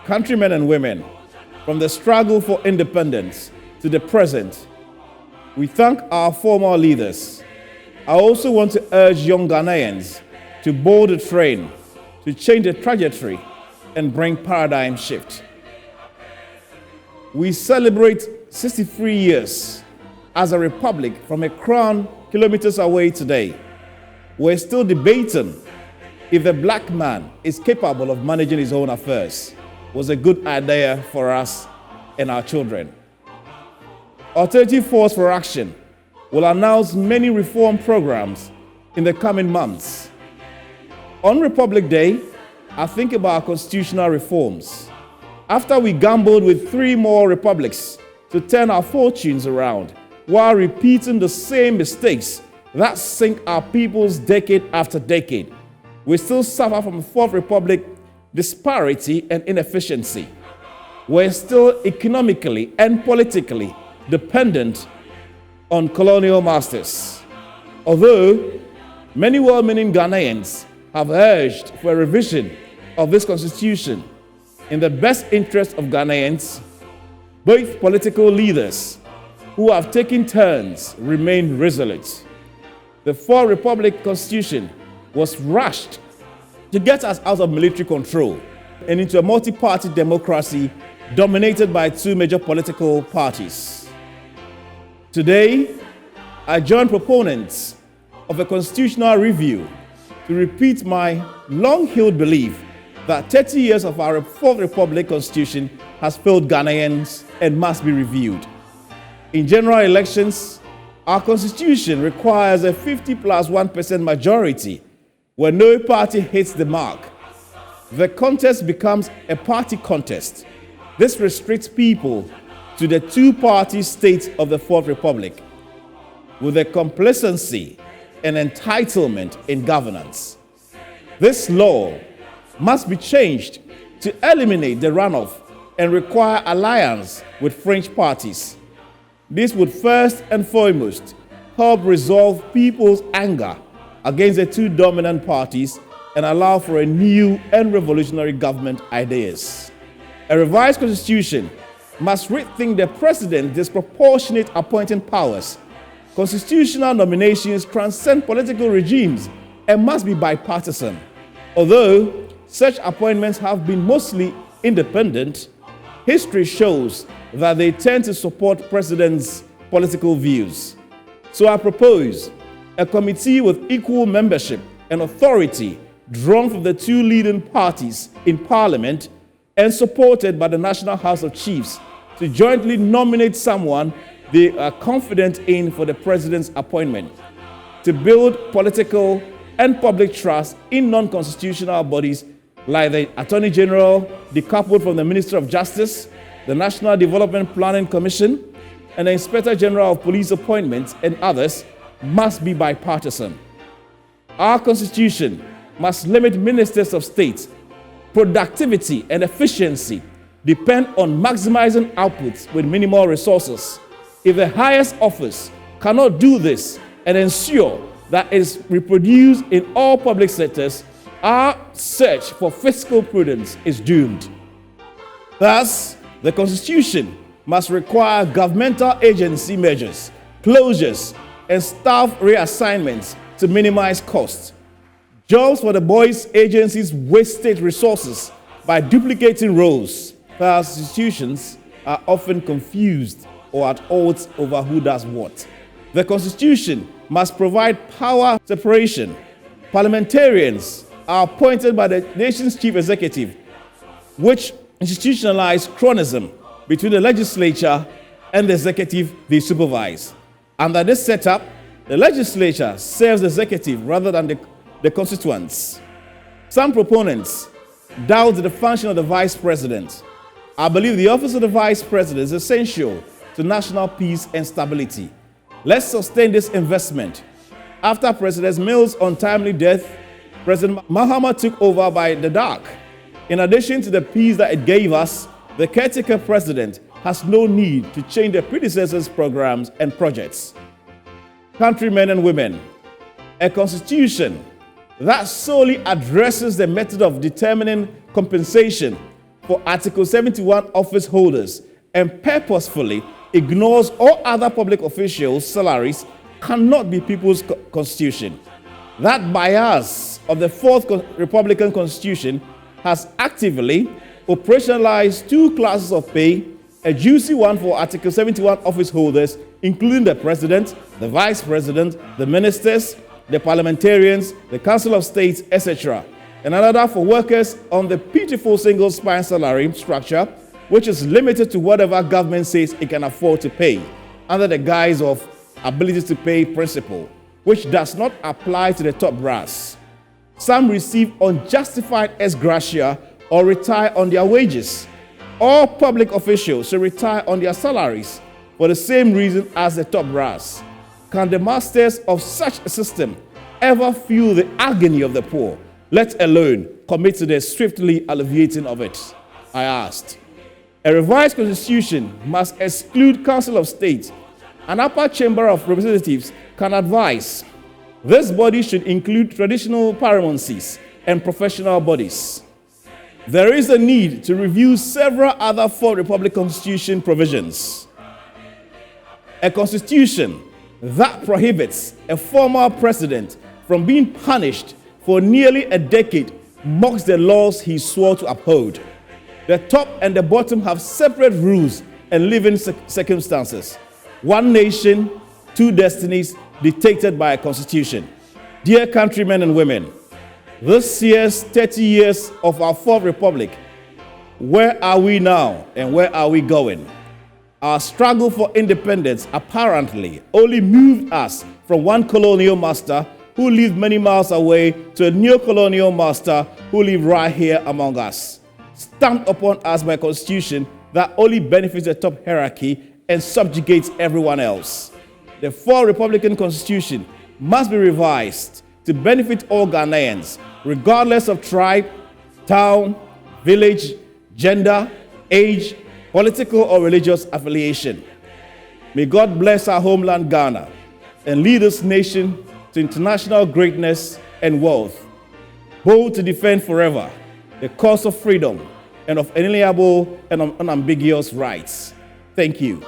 Countrymen and women, from the struggle for independence to the present, we thank our former leaders. I also want to urge young Ghanaians to board the train, to change the trajectory and bring paradigm shift. We celebrate 63 years as a republic from a crown kilometers away today. We're still debating if the black man is capable of managing his own affairs. Was a good idea for us and our children. Alternative Force for Action will announce many reform programs in the coming months. On Republic Day, I think about constitutional reforms. After we gambled with 3 more republics to turn our fortunes around while repeating the same mistakes that sink our peoples decade after decade, we still suffer from 4th Republic disparity and inefficiency. We're still economically and politically dependent on colonial masters. Although many well-meaning Ghanaians have urged for a revision of this constitution in the best interest of Ghanaians, both political leaders who have taken turns remain resolute. The 4th Republic Constitution was rushed to get us out of military control and into a multi-party democracy dominated by 2 major political parties. Today, I join proponents of a constitutional review to repeat my long-held belief that 30 years of our 4th Republic Constitution has failed Ghanaians and must be reviewed. In general elections, our Constitution requires a 50+1% majority. When no party hits the mark, the contest becomes a party contest. This restricts people to the 2-party state of the 4th Republic, with a complacency and entitlement in governance. This law must be changed to eliminate the runoff and require alliance with fringe parties. This would first and foremost help resolve people's anger against the 2 dominant parties and allow for a new and revolutionary government ideas. A revised constitution must rethink the president's disproportionate appointing powers. Constitutional nominations transcend political regimes and must be bipartisan. Although such appointments have been mostly independent, history shows that they tend to support presidents' political views. So I propose a committee with equal membership and authority drawn from the 2 leading parties in Parliament and supported by the National House of Chiefs to jointly nominate someone they are confident in for the president's appointment, to build political and public trust in non-constitutional bodies like the Attorney General, decoupled from the Minister of Justice, the National Development Planning Commission, and the Inspector General of Police appointments and others must be bipartisan. Our Constitution must limit ministers of state. Productivity and efficiency depend on maximizing outputs with minimal resources. If the highest office cannot do this and ensure that it is reproduced in all public sectors, our search for fiscal prudence is doomed. Thus, the Constitution must require governmental agency measures, closures, and staff reassignments to minimize costs. Jobs for the boys' agencies waste state resources by duplicating roles. Thus, institutions are often confused or at odds over who does what. The Constitution must provide power separation. Parliamentarians are appointed by the nation's chief executive, which institutionalized chronism between the legislature and the executive they supervise. Under this setup, the legislature serves the executive rather than the constituents. Some proponents doubt the function of the vice president. I believe the office of the vice president is essential to national peace and stability. Let's sustain this investment. After President Mills' untimely death, President Mahama took over by the dark. In addition to the peace that it gave us, the caretaker president has no need to change the predecessor's programs and projects. Countrymen and women, a constitution that solely addresses the method of determining compensation for Article 71 office holders and purposefully ignores all other public officials' salaries cannot be people's constitution. That bias of the Fourth Republican Constitution has actively operationalized two classes of pay, a juicy one for Article 71 office holders, including the President, the Vice President, the Ministers, the Parliamentarians, the Council of State, etc., and another for workers on the pitiful single spine salary structure, which is limited to whatever government says it can afford to pay, under the guise of ability to pay principle, which does not apply to the top brass. Some receive unjustified ex gratia or retire on their wages. All public officials should retire on their salaries for the same reason as the top brass. Can the masters of such a system ever feel the agony of the poor, let alone commit to the swiftly alleviating of it? I asked. A revised constitution must exclude Council of State. An upper chamber of representatives can advise. This body should include traditional paramountcies and professional bodies. There is a need to review several other Fourth Republic Constitution provisions. A constitution that prohibits a former president from being punished for nearly a decade mocks the laws he swore to uphold. The top and the bottom have separate rules and living circumstances. One nation, two destinies dictated by a constitution. Dear countrymen and women, this year's 30 years of our Fourth Republic, where are we now and where are we going? Our struggle for independence apparently only moved us from one colonial master who lived many miles away to a neo-colonial master who lived right here among us, stamped upon us by a constitution that only benefits the top hierarchy and subjugates everyone else. The Fourth Republican Constitution must be revised to benefit all Ghanaians, regardless of tribe, town, village, gender, age, political or religious affiliation. May God bless our homeland Ghana and lead this nation to international greatness and wealth, bold to defend forever the cause of freedom and of inalienable and unambiguous rights. Thank you.